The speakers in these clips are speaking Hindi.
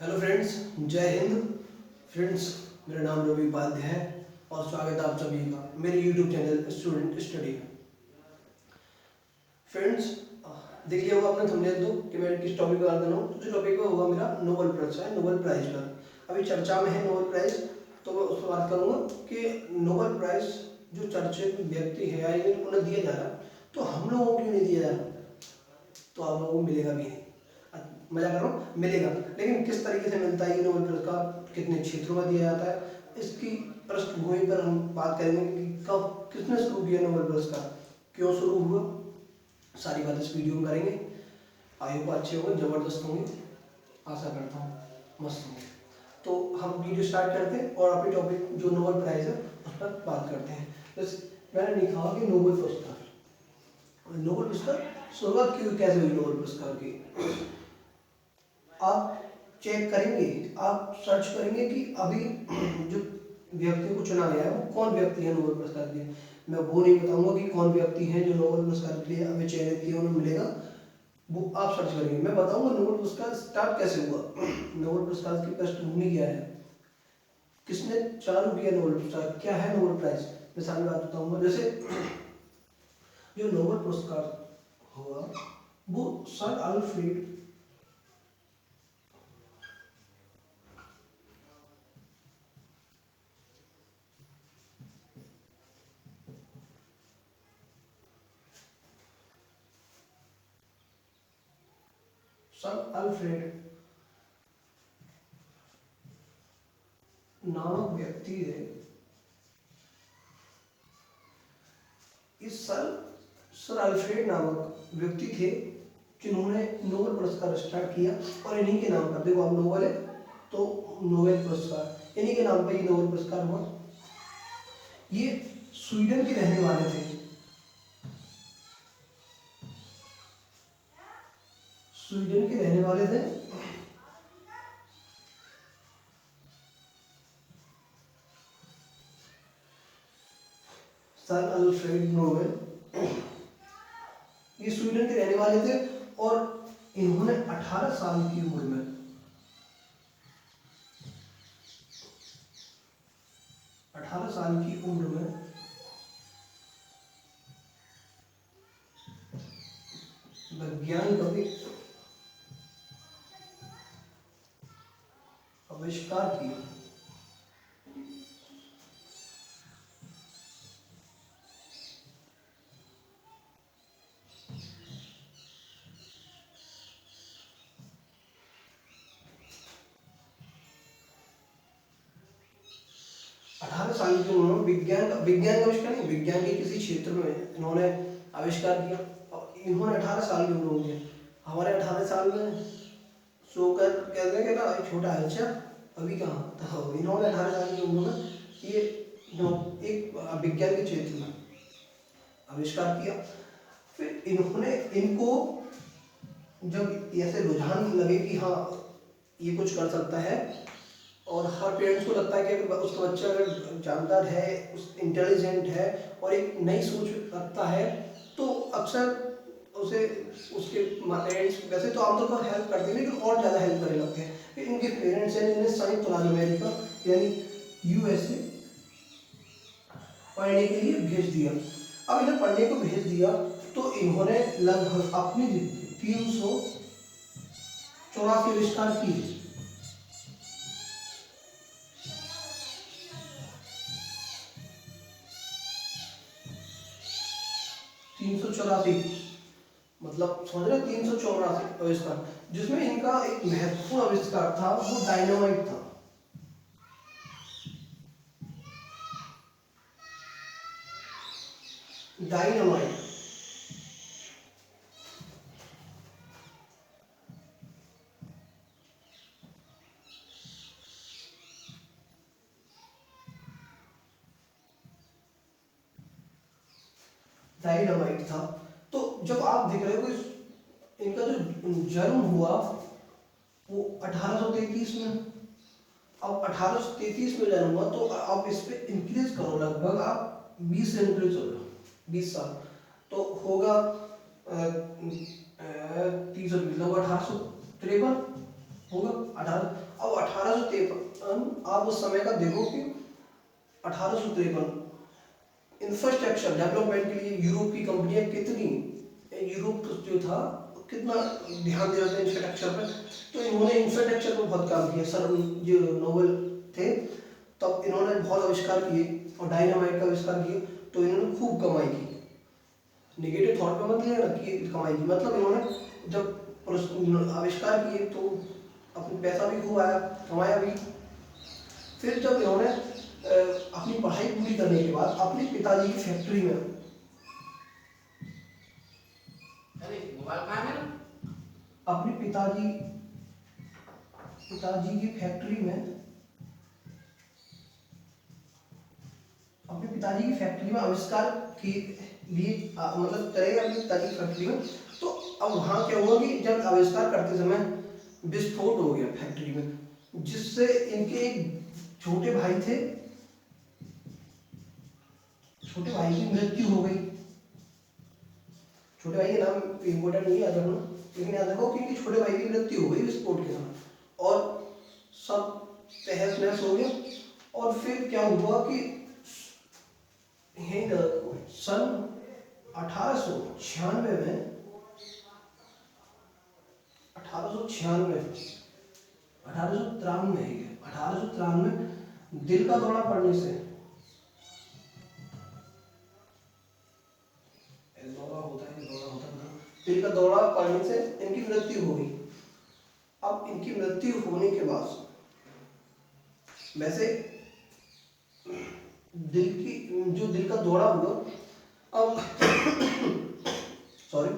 हेलो फ्रेंड्स, जय हिंद। फ्रेंड्स, मेरा नाम रवि उपाध्याय है और स्वागत है आप सभी का मेरे यूट्यूब चैनल स्टूडेंट स्टडी में। फ्रेंड्स, देख लिया होगा आपने थंबनेल तो कि मैं किस टॉपिक पर बात कर रहा हूँ। तो जो टॉपिक होगा मेरा नोबेल प्राइज है, नोबेल प्राइज का अभी चर्चा में है नोबेल प्राइज। तो मैं उस पर बात करूँगा कि नोबेल प्राइज जो चर्चित व्यक्ति है या उन्हें दिया जा रहा है, तो हम लोगों को क्यों नहीं दिया जा रहा? तो आप लोगों को मिलेगा भी नहीं। मजा कर रहा हूँ, मिलेगा, लेकिन किस तरीके से मिलता है ये नोबेल पुरस्कार, कितने क्षेत्रों में दिया जाता है, इसकी पृष्ठभूमि पर हम बात करेंगे कि कब किसने शुरू किया नोबेल पुरस्कार, क्यों शुरू हुआ, सारी बात इस वीडियो में करेंगे। आई होप अच्छे होंगे, जबरदस्त होंगे, आशा करता हूँ मस्त होंगे। तो हम वीडियो स्टार्ट करते हैं और अपने टॉपिक जो नोबेल प्राइज है उस पर बात करते हैं। जैसे मैंने लिखा कि नोबेल पुरस्कार, नोबेल पुरस्कार शुरुआत क्यों कैसे हुई नोबेल पुरस्कार की। आप चेक करेंगे, आप सर्च करेंगे कि अभी जो व्यक्ति को चुना गया है वो कौन व्यक्ति है नोबेल पुरस्कार के लिए। मैं वो नहीं बताऊंगा कि कौन व्यक्ति है जो नोबेल पुरस्कार के लिए अभी चयनित किया उन्हें मिलेगा, वो आप सर्च करेंगे। मैं बताऊंगा नोबेल पुरस्कार स्टार्ट कैसे हुआ, नोबेल पुरस्कार की पृष्ठभूमि क्या है, किसने चालू किया नोबेल पुरस्कार, क्या है नोबेल प्राइज, मैं सारी बात बताऊंगा। जैसे जो नोबेल पुरस्कार हुआ वो सर अल्फ्रेड सर अल्फ्रेड नामक व्यक्ति है। इस सर अल्फ्रेड नामक व्यक्ति थे जिन्होंने नोबेल पुरस्कार स्टार्ट किया, और इन्हीं के नाम पर, देखो आप नोबेल है तो नोबेल पुरस्कार, इन्हीं के नाम पर ये नोबेल पुरस्कार हुआ। ये स्वीडन के रहने वाले थे, स्वीडन के रहने वाले थे। सर अल्फ्रेड नोबेल ये स्वीडन के रहने वाले थे और इन्होंने 18 साल की उम्र में 18 साल की उम्र में विज्ञान का भी आविष्कार किया। अठारह साल की उम्र में विज्ञान का आविष्कार नहीं, विज्ञान के किसी क्षेत्र में इन्होंने आविष्कार किया। और इन्होंने 18 साल की उम्र होगी, हमारे 18 साल में सोकर कहते हैं कि ना एक छोटा है, अच्छा अभी कहाँ, तो इन्होंने 18 साल की उम्र में ये एक विज्ञान के क्षेत्र में आविष्कार किया। फिर इन्होंने इनको जब ऐसे रुझान लगे कि हाँ ये कुछ कर सकता है, और हर पेरेंट्स को लगता है कि अगर उसका बच्चा अगर जानदार है, उस इंटेलिजेंट है और एक नई सोच रखता है, तो अक्सर उसे उसके पेरेंट्स वैसे तो आमतौर पर हेल्प करते हैं, लेकिन और ज़्यादा हेल्प करने लगते हैं। फिर इनके पेरेंट्स ने इन्हें संयुक्त राज्य अमेरिका यानी यूएसए पढ़ने के लिए भेज दिया। अब इन्हें पढ़ने को भेज दिया तो इन्होंने लगभग अपनी 384 आविष्कार किए। 384 मतलब समझ रहे, 384 आविष्कार, जिसमें इनका एक महत्वपूर्ण आविष्कार था वो डायनामाइट था। डायनामाइट डायनामाइट था। तो जब आप देख रहे हो कि इनका जो जन्म हुआ वो 1833 में, अब 1833 में जन्म हुआ, तो आप इस पे इंक्रीज करो, लगभग आप 20 से इंक्रीज हो लो, 20 साल तो होगा 30 लगभग 1853 होगा। 18 1853 इंफ्रास्ट्रक्चर डेवलपमेंट के लिए यूरोप की कंपनियां कितनी, यूरोप जो था कितना ध्यान दे रहे थे इंफ्रास्ट्रक्चर पर, तो इन्होंने इंफ्रास्ट्रक्चर पर बहुत काम किया। सर जो नोबेल थे तब इन्होंने बहुत आविष्कार किए और डायनामाइट का आविष्कार किया, तो इन्होंने खूब कमाई की। नेगेटिव थॉट पे मत लेना कि कमाई की, मतलब इन्होंने जब आविष्कार किए तो अपने पैसा भी खूब आया, कमाया भी। फिर जब इन्होंने अपनी पढ़ाई पूरी करने के बाद अपने पिताजी की फैक्ट्री में, अपने पिताजी की फैक्ट्री में, अपने पिताजी की फैक्ट्री में आविष्कार के लिए मतलब चले गए अपने पिताजी की फैक्ट्री में। तो अब वहाँ क्या हुआ कि जब आविष्कार करते समय विस्फोट हो गया फैक्ट्री में, जिससे इनके एक छोटे भाई थे, छोटे भाई की मृत्यु हो गई। छोटे भाई का नाम इम्पोर्टेंट नहीं याद रखना, लेकिन याद रखो कि छोटे भाई की मृत्यु हो गई विस्फोट के समय, और सब तहस नहस हो गया। और फिर क्या हुआ कि सन 1896 में 1893 दिल का दौरा पड़ने से, दिल का दौरा पड़ने से इनकी मृत्यु हो गई। अब इनकी मृत्यु होने के बाद, वैसे दिल का दौरा हुआ, अब सॉरी,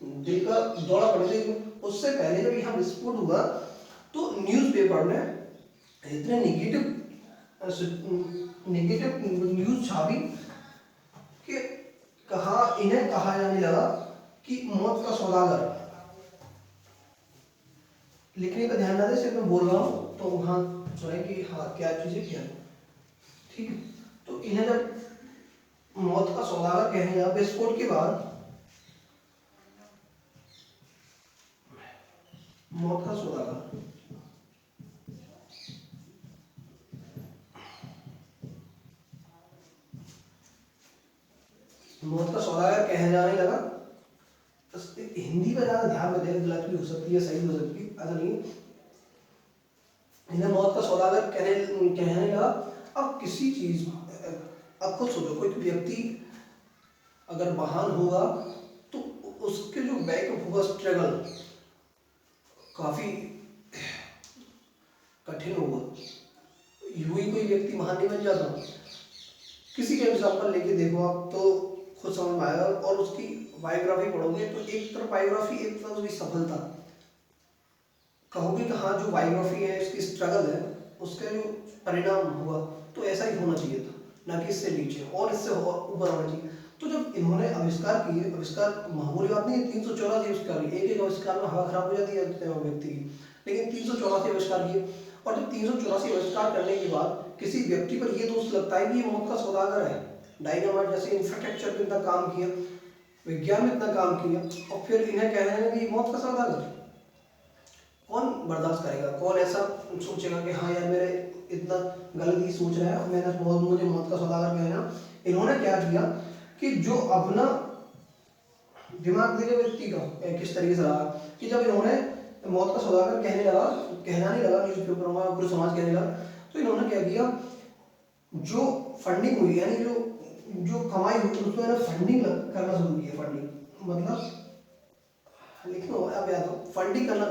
दिल का दौरा पड़ने से उससे पहले जब यहाँ विस्फोट हुआ तो न्यूज़पेपर में इतने नेगेटिव न्यूज छापी कि इन्हें कहा जाने लगा कि मौत का सौदागर। लिखने का ध्यान ना दे, सिर्फ मैं बोल रहा हूँ तो वहाँ सुने कि हाँ क्या चीज़ें क्या, ठीक है। तो इन्हें जब मौत का सौदागर कहे या विस्फोट के बाद, मौत का सौदागर, मौत का सौदागर कहने जाने लगा। हिंदी पर ज्यादा ध्यान में दें, गलत भी हो सकती है सही भी हो सकती है, ऐसा नहीं। इन्हें मौत का सौदागर कहने लगा। अब किसी चीज, अब खुद सोचो, कोई व्यक्ति अगर महान होगा तो उसके जो बैक होगा स्ट्रगल काफी कठिन होगा, यूं ही कोई व्यक्ति महान नहीं बन जाता। किसी का एग्जाम्पल लेके देखो आप तो खुद समझ में आएगा, और उसकी बायोग्राफी पढ़ोगे तो एक तरफ बायोग्राफी, एक तरफ उसकी सफलता, कहोगे कि हाँ जो बायोग्राफी है इसकी स्ट्रगल है, उसका जो परिणाम हुआ तो ऐसा ही होना चाहिए था, ना कि इससे नीचे और इससे ऊपर होना चाहिए। तो जब इन्होंने आविष्कार किए, आविष्कार मामूली बात नहीं है, 384 आविष्कार किए, एक आविष्कार में हवा खराब हो जाती है व्यक्ति की, लेकिन 384 आविष्कार किए। और जब 384 आविष्कार करने के बाद किसी व्यक्ति पर यह दोष लगता है कि ये मौत का सौदागर है, डायनामाइट जैसे इंफ्रास्ट्रक्चर पे इतना काम किया, विज्ञान में इतना काम किया, और फिर इन्हें कह रहे हैं कि मौत का सौदागर, कौन बर्दाश्त करेगा? कौन ऐसा सोचेगा कि हाँ यार मेरे इतना गलत ही सोच रहा है, मैंने मुझे मौत का सौदागर कहना। इन्होंने क्या किया कि जो अपना दिमाग देखे व्यक्ति का किस तरीके से रहा कि जब इन्होंने मौत का सौदागर कहना नहीं लगा न्यूज़पेपर में, पूरे समाज कहने लगा, तो इन्होंने क्या किया, जो फंडिंग हुई यानी जो कमाई हुई उसमें इन्होंने फंडिंग करना शुरू किया। फंडिंग मतलब लिखो अब याद हो, फंडिंग करना,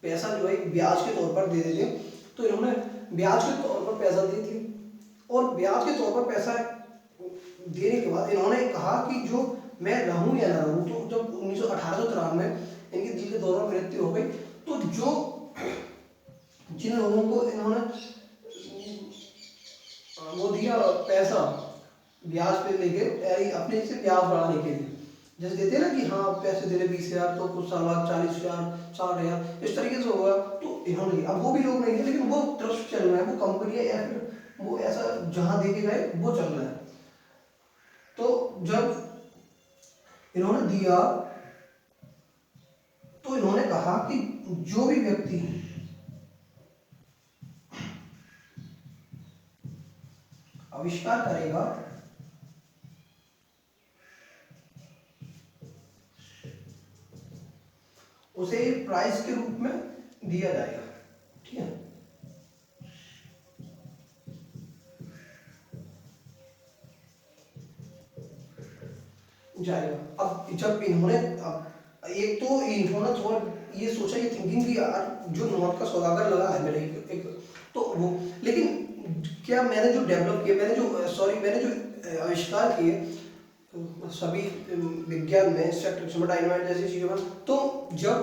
पैसा जो है ब्याज के तौर पर दे देते, तो इन्होंने ब्याज के तौर पर पैसा दी थी। और ब्याज के तौर पर पैसा देने के बाद इन्होंने कहा कि जो मैं रहूं या ना रहूं, तो जब 1893 में इनकी दिल के दौरे में मृत्यु हो गई, तो जिन लोगों को इन्होंने वो दिया पैसा ब्याज पे लेके, अपने से ब्याज बढ़ाने के लिए, जैसे देते ना कि हाँ पैसे दे रहे 20,000 तो कुछ साल बाद 40,000 60,000 इस तरीके से होगा, तो इन्होंने, अब वो भी लोग नहीं थे लेकिन वो ट्रस्ट चल रहा है, वो कंपनी या फिर वो ऐसा जहां देके गए वो चल रहा है। तो जब इन्होंने दिया तो इन्होंने कहा कि जो भी व्यक्ति आविष्कार करेगा उसे प्राइज के रूप में दिया जाएगा। ठीक है, जाएगा। अब जब इन्होंने, अब एक तो इन्होंने थोड़ा ये सोचा, ये थिंकिंग की यार जो नोट का सौदागर लगा है मेरे एक तो वो, लेकिन क्या मैंने जो डेवलप किया, मैंने जो आविष्कार किए सभी विज्ञान में सेक्टर डायनामाइट जैसी चीजों में, तो जब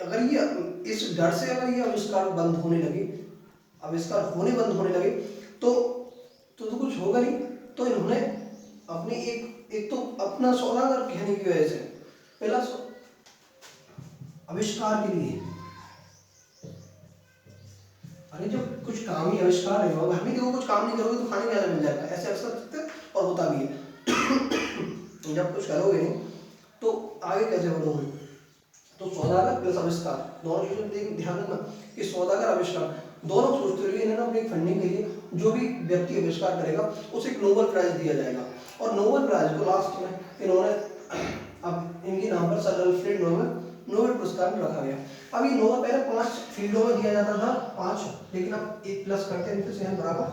अगर ये इस डर से अगर ये आविष्कार बंद होने लगे, आविष्कार बंद होने लगे तो कुछ होगा नहीं। तो इन्होंने अपनी एक तो अपना सौदागर कहने की वजह से पहला आविष्कार के लिए, अरे जब कुछ काम ही आविष्कार है, घर में देखो कुछ काम नहीं करोगे तो खाने क्या मिल जाएगा, ऐसे अक्सर सकते और होता भी है। जब कुछ करोगे नहीं तो आगे कैसे बढ़ोगे। तो सौदागर प्लस आविष्कार दोनों चीजें ध्यान रखना कि सौदागर आविष्कार दोनों सोचते हुए इन्होंने अपनी फंडिंग के लिए जो भी व्यक्ति आविष्कार करेगा उसे एक नोबेल प्राइज दिया जाएगा। और नोबेल प्राइज को लास्ट में इन्होंने अब इनके नाम पर सर अल्फ्रेड नोबेल पुरस्कार रखा गया। अब ये नोबेल पहले 5 फील्डों में दिया जाता था, 5, लेकिन अब 1 प्लस करते हैं इनके सेहन बराबर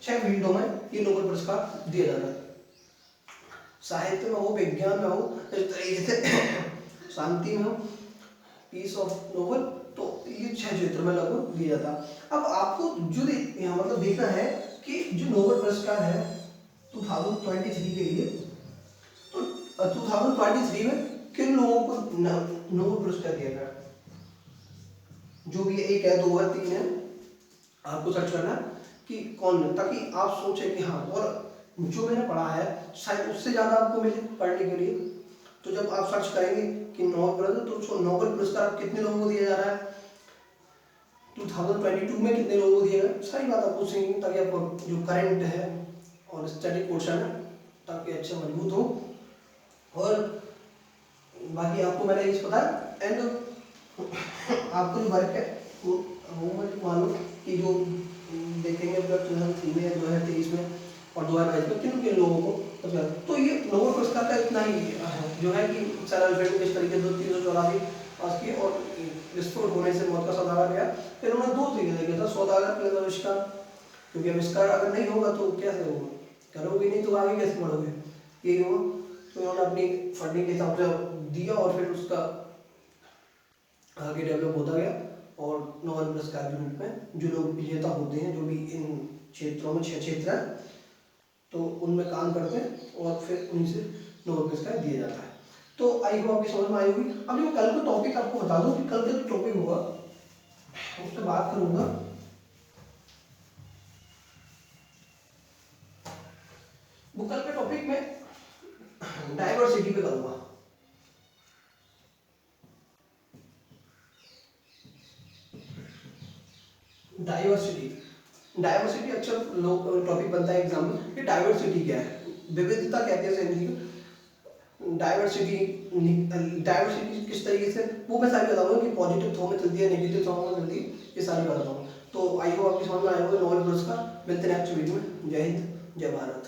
6 फील्डों में ये नोबेल पुरस्कार दिया जाता है। साहित्य में हो, विज्ञान में हो, इस तरीके से शांति में हो, पीस ऑफ नोबेल, तो ये 6 क्षेत्र में लगभग दिया जाता है। अब आपको जो यहाँ मतलब देखना है कि जो नोबेल पुरस्कार है 2023 के लिए, तो 2023 में किन लोगों को नोबेल पुरस्कार दिया गया, जो भी 1 है 2 है 3 है, आपको सर्च करना है कि कौन है, ताकि आप सोचें कि हाँ, और जो मैंने पढ़ा है शायद उससे ज़्यादा आपको मिले पढ़ने के लिए। तो जब आप सर्च करेंगे कि नोबेल, तो उसको नोबेल पुरस्कार कितने लोगों को दिया जा रहा है, 2022 में कितने लोगों को दिया गया, सारी बात आप पूछेंगे ताकि आपको जो करंट है और स्टडी पोर्शन है ताकि अच्छा मजबूत हो। और बाकी आपको मैंने ये बताया, एंड आपको जो वर्क है वो होमवर्क मानो कि जो देखेंगे 2003 में, 2023 में और 2022 में किन किन लोगों को, तो ये नोबेल पुरस्कार का इतना ही जो है कि सर अल्फ्रेड किस तरीके से 384 पास किए और विस्फोट होने से मौत का सौदागर गया। फिर उन्होंने 2 चीजें देखा था, सौदागर प्लस आविष्कार, क्योंकि आविष्कार अगर नहीं होगा तो कैसे होगा, करोगे नहीं तो आगे कैसे बढ़ोगे, यही हुआ। तो उन्होंने अपनी फंडिंग के हिसाब से दिया और फिर उसका आगे डेवलप होता गया। और नोबेल पुरस्कार के रूप में जो लोग विजेता होते हैं, जो भी इन क्षेत्रों में 6 क्षेत्र हैं तो उनमें काम करते हैं और फिर उन्हीं से नोबेल पुरस्कार दिया जाता है। तो आई होप आपकी समझ में आई होगी। अब जो कल का टॉपिक आपको बता दूं कि कल का जो टॉपिक होगा उस पर बात करूंगा, वो कल के टॉपिक में डाइवर्सिटी पे करूंगा। डाइवर्सिटी अक्सर लोग टॉपिक बनता है एग्जाम में कि डाइवर्सिटी क्या है, विविधता कहते हैं हिंदी में। डाइवर्सिटी किस तरीके से, वो मैं सारी बताऊंगा कि पॉजिटिव थॉट में चलती है, नेगेटिव थॉट में चलती है, ये सारी बताता हूँ। तो आई होप आपकी समझ में आया होगा नोबेल पुरस्कार। मिलते हैं नेक्स्ट वीडियो में। जय हिंद, जय भारत।